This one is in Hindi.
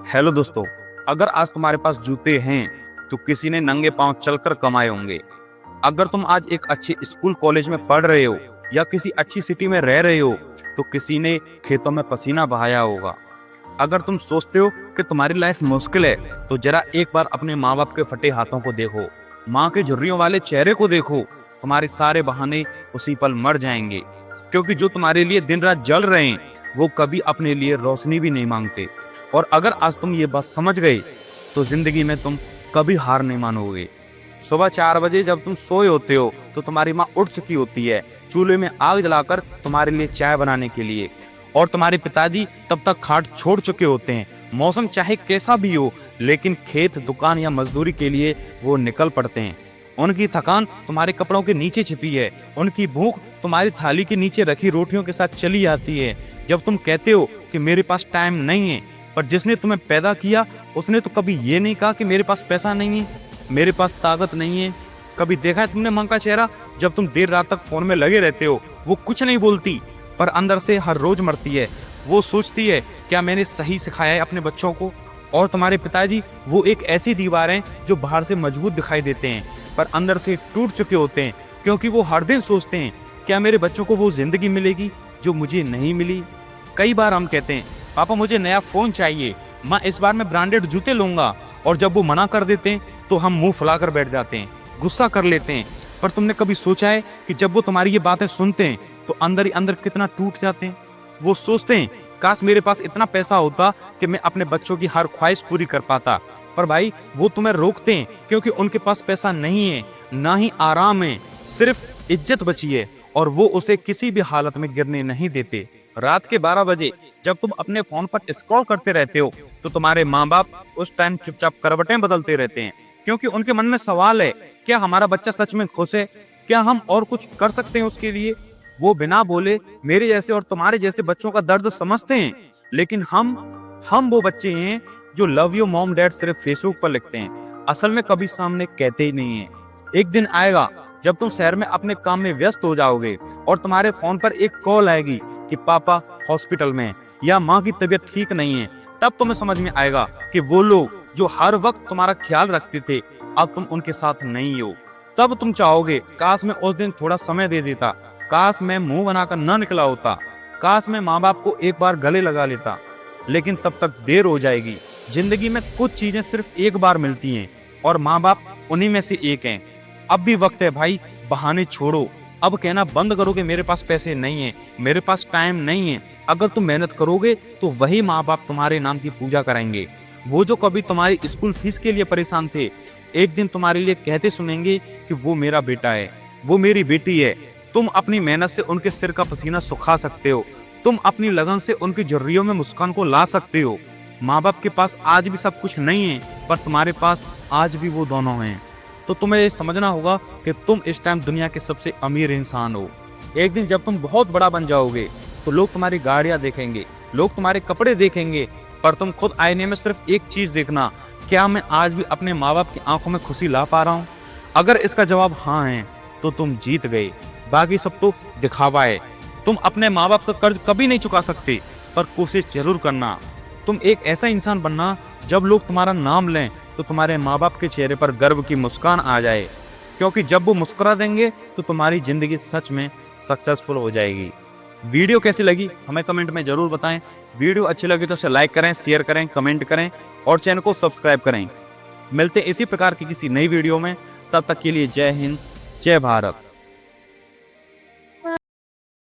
हेलो दोस्तों, अगर आज तुम्हारे पास जूते हैं तो किसी ने नंगे पांव चलकर कमाए होंगे। अगर तुम आज एक अच्छे स्कूल कॉलेज में पढ़ रहे हो या किसी अच्छी सिटी में रह रहे हो तो किसी ने खेतों में पसीना बहाया होगा। अगर तुम सोचते हो कि तुम्हारी लाइफ मुश्किल है तो जरा एक बार अपने माँ बाप के फटे हाथों को देखो, माँ के झुर्रियों वाले चेहरे को देखो। तुम्हारे सारे बहाने उसी पल मर जाएंगे, क्योंकि जो तुम्हारे लिए दिन रात जल रहे हैं वो कभी अपने लिए रोशनी भी नहीं मांगते। और अगर आज तुम ये बात समझ गए तो जिंदगी में तुम कभी हार नहीं मानोगे। सुबह 4 बजे जब तुम सोए होते हो तो तुम्हारी माँ उठ चुकी होती है चूल्हे में आग जलाकर तुम्हारे लिए चाय बनाने के लिए, और तुम्हारे पिताजी तब तक खाट छोड़ चुके होते हैं। मौसम चाहे कैसा भी हो, लेकिन खेत, दुकान या मजदूरी के लिए वो निकल पड़ते हैं। उनकी थकान तुम्हारे कपड़ों के नीचे छिपी है, उनकी भूख तुम्हारी थाली के नीचे रखी रोटियों के साथ चली आती है। जब तुम कहते हो कि मेरे पास टाइम नहीं है, पर जिसने तुम्हें पैदा किया उसने तो कभी ये नहीं कहा कि मेरे पास पैसा नहीं है, मेरे पास ताकत नहीं है। कभी देखा है तुमने माँ का चेहरा जब तुम देर रात तक फोन में लगे रहते हो? वो कुछ नहीं बोलती, पर अंदर से हर रोज मरती है। वो सोचती है क्या मैंने सही सिखाया है अपने बच्चों को। और तुम्हारे पिताजी वो एक ऐसी दीवार है जो बाहर से मजबूत दिखाई देते हैं पर अंदर से टूट चुके होते हैं, क्योंकि वो हर दिन सोचते हैं क्या मेरे बच्चों को वो जिंदगी मिलेगी जो मुझे नहीं मिली। कई बार हम कहते हैं पापा मुझे नया फोन चाहिए, माँ इस बार मैं ब्रांडेड जूते लूंगा, और जब वो मना कर देते हैं तो हम मुंह फुलाकर बैठ जाते हैं, गुस्सा कर लेते हैं। पर तुमने कभी सोचा है कि जब वो तुम्हारी ये बातें सुनते हैं तो अंदर ही अंदर कितना टूट जाते हैं? वो सोचते हैं काश मेरे पास इतना पैसा होता कि मैं अपने बच्चों की हर ख्वाहिश पूरी कर पाता। पर भाई वो तुम्हें रोकते हैं क्योंकि उनके पास पैसा नहीं है, ना ही आराम है, सिर्फ इज्जत बची है, और वो उसे किसी भी हालत में गिरने नहीं देते। रात के 12 बजे जब तुम अपने फोन पर स्क्रॉल करते रहते हो तो तुम्हारे माँ बाप उस टाइम चुपचाप करवटें बदलते रहते हैं, क्योंकि उनके मन में सवाल है क्या हमारा बच्चा सच में खुश है, क्या हम और कुछ कर सकते हैं उसके लिए। वो बिना बोले मेरे जैसे और तुम्हारे जैसे बच्चों का दर्द समझते हैं, लेकिन हम वो बच्चे हैं जो लव यू मॉम डैड सिर्फ फेसबुक पर लिखते हैं, असल में कभी सामने कहते ही नहीं है। एक दिन आएगा जब तुम शहर में अपने काम में व्यस्त हो जाओगे और तुम्हारे फोन पर एक कॉल आएगी कि पापा हॉस्पिटल में हैं या माँ की तबीयत ठीक नहीं है। तब तुम्हें समझ में आएगा कि वो लोग जो हर वक्त तुम्हारा ख्याल रखते थे अब तुम उनके साथ नहीं हो। तब तुम चाहोगे काश मैं उस दिन थोड़ा समय दे देता, काश मैं मुंह बनाकर न निकला होता, काश मैं माँ बाप को एक बार गले लगा लेता। लेकिन तब तक देर हो जाएगी। जिंदगी में कुछ चीजें सिर्फ एक बार मिलती हैं और माँ बाप उन्हीं में से एक हैं। अब भी वक्त है भाई, बहाने छोड़ो। अब कहना बंद करो कि मेरे पास पैसे नहीं है, मेरे पास टाइम नहीं है। अगर तुम मेहनत करोगे तो वही माँ बाप तुम्हारे नाम की पूजा करेंगे। वो जो कभी तुम्हारी स्कूल फीस के लिए परेशान थे, एक दिन तुम्हारे लिए कहते सुनेंगे कि वो मेरा बेटा है, वो मेरी बेटी है। तुम अपनी मेहनत से उनके सिर का पसीना सुखा सकते हो, तुम अपनी लगन से उनकी झुर्रियों में मुस्कान को ला सकते हो। माँ बाप के पास आज भी सब कुछ नहीं है, पर तुम्हारे पास आज भी वो दोनों हैं। तो तुम्हें ये समझना होगा कि तुम इस टाइम दुनिया के सबसे अमीर इंसान हो। एक दिन जब तुम बहुत बड़ा बन जाओगे तो लोग तुम्हारी गाड़ियां देखेंगे, लोग तुम्हारे कपड़े देखेंगे, पर तुम खुद आईने में सिर्फ एक चीज देखना, क्या मैं आज भी अपने माँ बाप की आंखों में खुशी ला पा रहा हूँ? अगर इसका जवाब हाँ है तो तुम जीत गए, बाकी सब तो दिखावा है। तुम अपने माँ बाप का कर्ज कभी नहीं चुका सकते, पर कोशिश जरूर करना। तुम एक ऐसा इंसान बनना जब लोग तुम्हारा नाम लें तो तुम्हारे माँ बाप के चेहरे पर गर्व की मुस्कान आ जाए, क्योंकि जब वो मुस्कुरा देंगे तो तुम्हारी जिंदगी सच में सक्सेसफुल हो जाएगी। वीडियो कैसी लगी हमें कमेंट में जरूर बताएं। वीडियो अच्छी लगी तो उसे लाइक करें, शेयर करें, कमेंट करें और चैनल को सब्सक्राइब करें। मिलते इसी प्रकार की किसी नई वीडियो में, तब तक के लिए जय हिंद, जय भारत।